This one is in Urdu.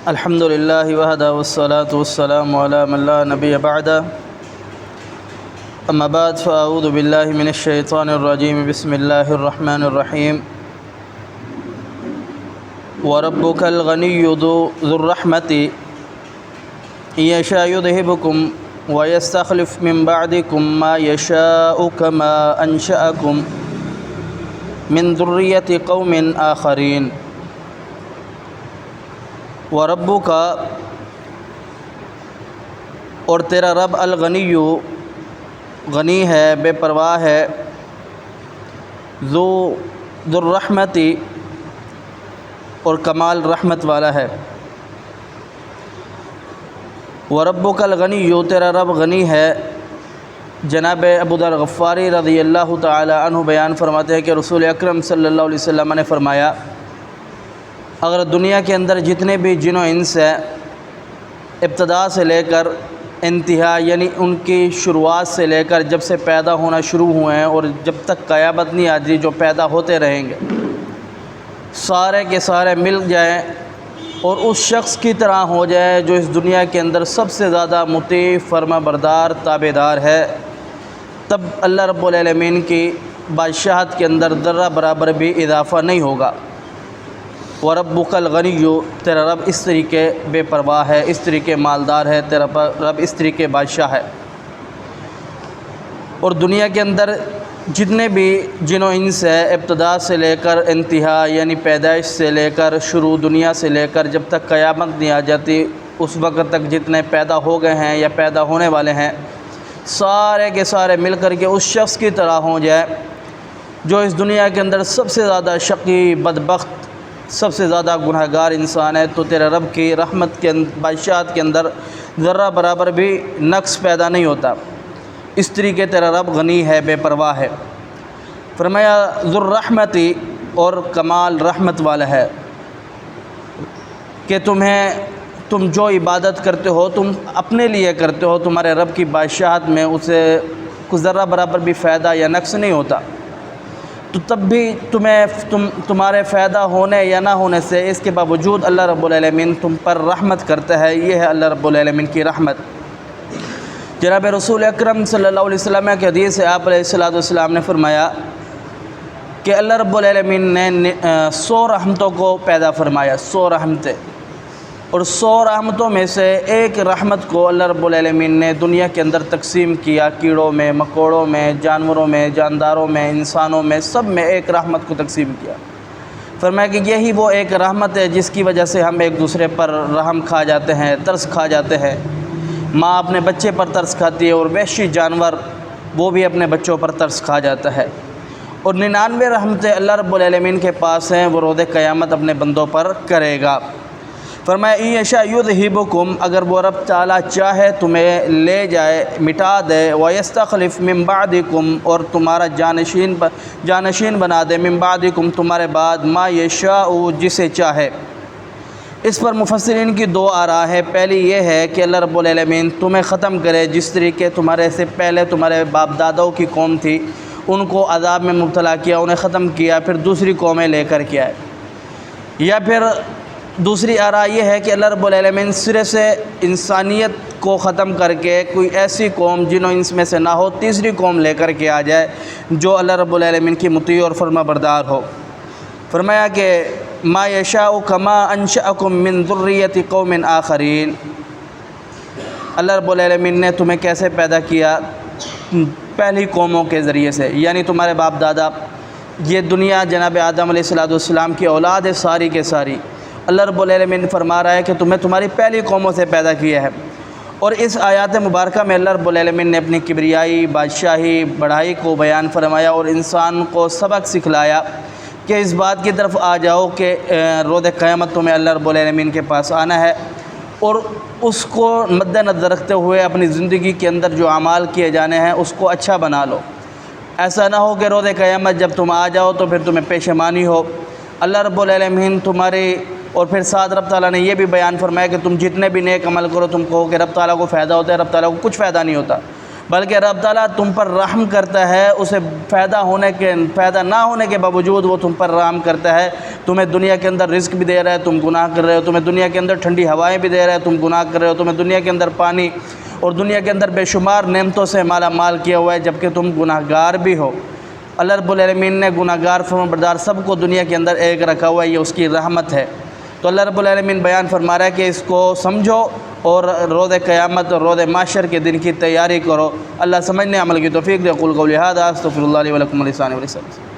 الحمد للہ وحدہ والصلاة والسلام علی من لا نبی بعدہ اما بعد فاعوذ باللہ من الشیطان الرجیم بسم اللہ الرحمن الرحیم وربک الغنی ذو الرحمۃ یشاء یذہبکم ویستخلف من بعدکم ما یشاء کما انشأکم من ذریۃ قوم آخرین۔ وَرَبُّكَ اور تیرا رب الغنی غنی ہے، بے پرواہ ہے، ذو الرحمت اور کمال رحمت والا ہے۔ وَرَبُّكَ الغنی تیرا رب غنی ہے۔ جناب ابو ذر غفاری رضی اللہ تعالی عنہ بیان فرماتے ہیں کہ رسول اکرم صلی اللہ علیہ وسلم نے فرمایا، اگر دنیا کے اندر جتنے بھی جن و انس ہیں، ابتدا سے لے کر انتہا یعنی ان کی شروعات سے لے کر جب سے پیدا ہونا شروع ہوئے ہیں اور جب تک قیامت نہیں آتی جو پیدا ہوتے رہیں گے، سارے کے سارے مل جائیں اور اس شخص کی طرح ہو جائے جو اس دنیا کے اندر سب سے زیادہ مطیع، فرما بردار، تابع دار ہے، تب اللہ رب العالمین کی بادشاہت کے اندر ذرہ برابر بھی اضافہ نہیں ہوگا۔ وَرَبُّكَ الْغَنِيُّ تیرا رب اس طریقے بے پرواہ ہے، اس طریقے مالدار ہے، تیرا رب اس طریقے بادشاہ ہے۔ اور دنیا کے اندر جتنے بھی جن و انس ہے، ابتدا سے لے کر انتہا یعنی پیدائش سے لے کر شروع دنیا سے لے کر جب تک قیامت نہیں آ جاتی اس وقت تک جتنے پیدا ہو گئے ہیں یا پیدا ہونے والے ہیں، سارے کے سارے مل کر کے اس شخص کی طرح ہو جائے جو اس دنیا کے اندر سب سے زیادہ شقی، بدبخت، سب سے زیادہ گناہ گار انسان ہے، تو تیرے رب کی رحمت کے بادشاہت کے اندر ذرہ برابر بھی نقص پیدا نہیں ہوتا۔ اس طریقے تیرا رب غنی ہے، بے پرواہ ہے۔ فرمایا ذو الرحمت اور کمال رحمت والا ہے کہ تم جو عبادت کرتے ہو تم اپنے لیے کرتے ہو، تمہارے رب کی بادشاہت میں اسے کچھ ذرہ برابر بھی فائدہ یا نقص نہیں ہوتا، تو تب بھی تمہارے فائدہ ہونے یا نہ ہونے سے اس کے باوجود اللہ رب العالمین تم پر رحمت کرتا ہے۔ یہ ہے اللہ رب العالمین کی رحمت۔ جناب رسول اکرم صلی اللہ علیہ وسلم کی حدیث ہے، آپ علیہ السلام نے فرمایا کہ اللہ رب العالمین نے 100 رحمتوں کو پیدا فرمایا، 100 رحمتیں، اور 100 رحمتوں میں سے ایک رحمت کو اللہ رب العالمین نے دنیا کے اندر تقسیم کیا، کیڑوں میں، مکوڑوں میں، جانوروں میں، جانداروں میں، انسانوں میں، سب میں ایک رحمت کو تقسیم کیا۔ فرمایا کہ یہی وہ ایک رحمت ہے جس کی وجہ سے ہم ایک دوسرے پر رحم کھا جاتے ہیں، ترس کھا جاتے ہیں۔ ماں اپنے بچے پر ترس کھاتی ہے اور وحشی جانور وہ بھی اپنے بچوں پر ترس کھا جاتا ہے۔ اور 99 رحمتیں اللہ رب العالمین کے پاس ہیں، وہ روز قیامت اپنے بندوں پر کرے گا۔ فرمایا ان یشاء یذہبکم اگر وہ رب تعالیٰ چاہے تمہیں لے جائے، مٹا دے، ویستخلف من بعدکم اور تمہارا جانشین بنا دے، من بعدکم تمہارے بعد، ما یشاء جسے چاہے۔ اس پر مفسرین کی 2 آراء ہے۔ پہلی یہ ہے کہ اللہ رب العالمین تمہیں ختم کرے، جس طریقے تمہارے سے پہلے تمہارے باپ داداؤں کی قوم تھی ان کو عذاب میں مبتلا کیا، انہیں ختم کیا، پھر دوسری قومیں لے کر کے آئے۔ یا پھر دوسری آراء یہ ہے کہ اللہ رب العالمین سرے سے انسانیت کو ختم کر کے کوئی ایسی قوم جن و انس میں سے نہ ہو، تیسری قوم لے کر کے آ جائے جو اللہ رب العالمین کی مطیع اور فرما بردار ہو۔ فرمایا کہ ما یشاء کما انشأکم من ذریۃ قوم آخرین، اللہ رب العالمین نے تمہیں کیسے پیدا کیا؟ پہلی قوموں کے ذریعے سے، یعنی تمہارے باپ دادا، یہ دنیا جناب آدم علیہ السلام کی اولاد ہے ساری کے ساری۔ اللہ رب العالمین فرما رہا ہے کہ تمہیں تمہاری پہلی قوموں سے پیدا کیا ہے۔ اور اس آیات مبارکہ میں اللہ رب العالمین نے اپنی کبریائی، بادشاہی، بڑائی کو بیان فرمایا اور انسان کو سبق سکھلایا کہ اس بات کی طرف آ جاؤ کہ روز قیامت تمہیں اللہ رب العالمین کے پاس آنا ہے، اور اس کو مد نظر رکھتے ہوئے اپنی زندگی کے اندر جو اعمال کیے جانے ہیں اس کو اچھا بنا لو۔ ایسا نہ ہو کہ روز قیامت جب تم آ جاؤ تو پھر تمہیں پشیمانی ہو۔ اللہ رب العالمین تمہاری، اور پھر ساتھ رب تعالیٰ نے یہ بھی بیان فرمایا کہ تم جتنے بھی نیک عمل کرو تم کہو کہ رب تعالیٰ کو فائدہ ہوتا ہے، رب تعالیٰ کو کچھ فائدہ نہیں ہوتا۔ بلکہ رب تعالیٰ تم پر رحم کرتا ہے، اسے فائدہ نہ ہونے کے باوجود وہ تم پر رحم کرتا ہے۔ تمہیں دنیا کے اندر رزق بھی دے رہا ہے، تم گناہ کر رہے ہو، تمہیں دنیا کے اندر ٹھنڈی ہوائیں بھی دے رہا ہے، تم گناہ کر رہے ہو، تمہیں دنیا کے اندر پانی اور دنیا کے اندر بے شمار نعمتوں سے مالا مال کیا ہوا ہے، جبکہ تم گناہ گار بھی ہو۔ اللہ رب العالمین نے گناہ گار فرمانبردار سب کو دنیا کے اندر ایک رکھا ہوا ہے، یہ اس کی رحمت ہے۔ تو اللہ رب العالمین بیان فرما رہا ہے کہ اس کو سمجھو اور روز قیامت اور روز محشر کے دن کی تیاری کرو۔ اللہ سمجھنے عمل کی توفیق دے۔ قول قولی ھذا استغفر اللہ لی ولکم ولسائر المسلمین۔